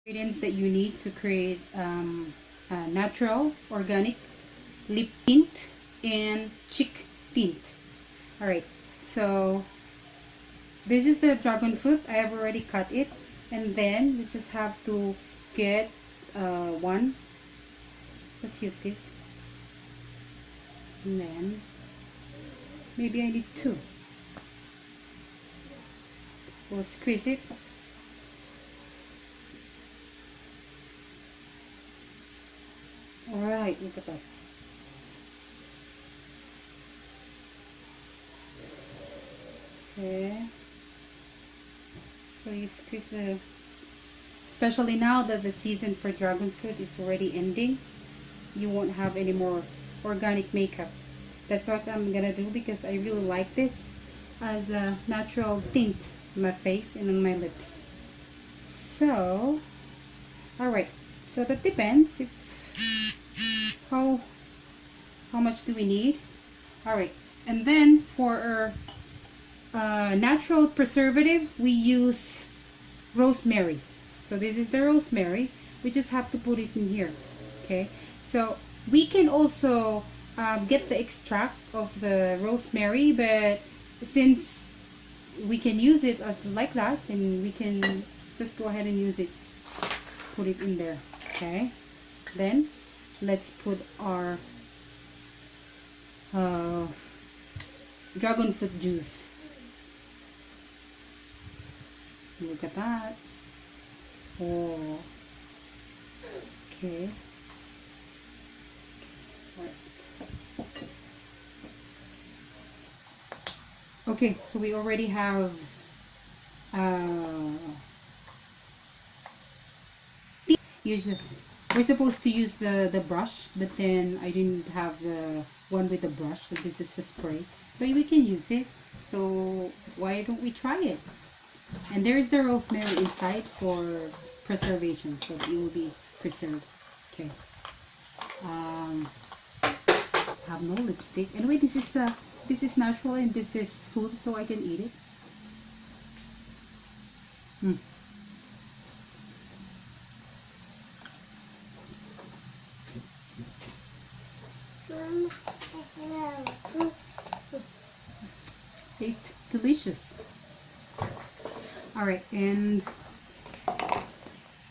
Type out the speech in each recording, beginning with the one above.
ingredients that you need to create a natural organic lip tint and cheek tint. Alright, so this is the dragon fruit. I have already cut it, and then we just have to get one. Let's use this, and then maybe I need two. We'll squeeze it. Alright, look at that. Okay. So you squeeze the, especially now that the season for dragon fruit is already ending, you won't have any more organic makeup. That's what I'm gonna do because I really like this as a natural tint on my face and on my lips. So, alright, so that depends if how much do we need. Alright, and then for our natural preservative, we use rosemary. So this is the rosemary. We just have to put it in here. Okay, so we can also get the extract of the rosemary, but since we can use it as like that, then we can just go ahead and use it, put it in there. Okay, then let's put our dragon fruit juice. Look at that. Oh, okay. Right. Okay, so we already have usually we're supposed to use the brush, but then I didn't have the one with the brush, so this is a spray, but we can use it, so why don't we try it? And there is the rosemary inside for preservation, so it will be preserved. Okay. Have no lipstick. Anyway, this is natural and this is food, so I can eat it. Tastes delicious. Alright, and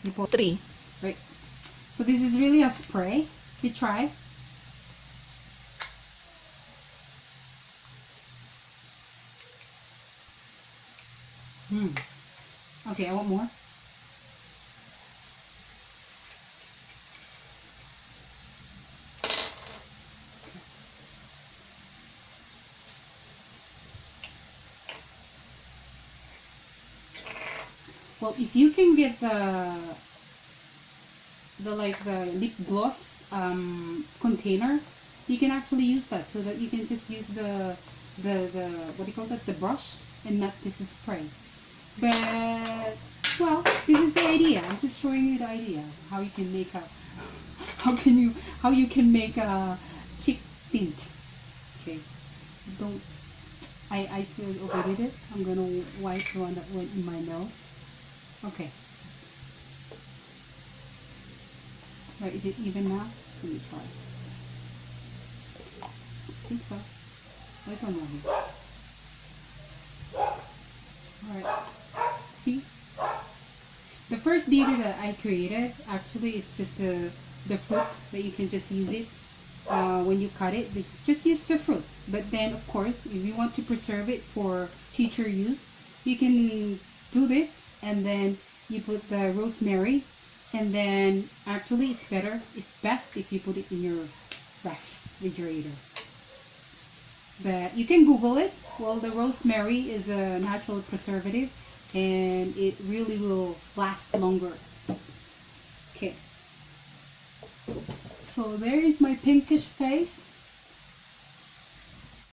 you put 3. Right. So this is really a spray. You try. Okay, I want more. Well, if you can get the lip gloss container, you can actually use that, so that you can just use the what do you call that, the brush, and not this spray. But well, this is the idea. I'm just showing you the idea how you can make a how you can make a cheek tint. Okay, don't I still overdid it. I'm gonna wipe the one that went in my nose. Okay. Right, is it even now? Let me try. I think so. Wait on here. Alright. See? The first video that I created actually is just the fruit, that you can just use it when you cut it. Just use the fruit. But then, of course, if you want to preserve it for future use, you can do this, and then you put the rosemary, and then actually it's best if you put it in your refrigerator. But you can Google it. Well, the rosemary is a natural preservative, and it really will last longer. Okay. So there is my pinkish face.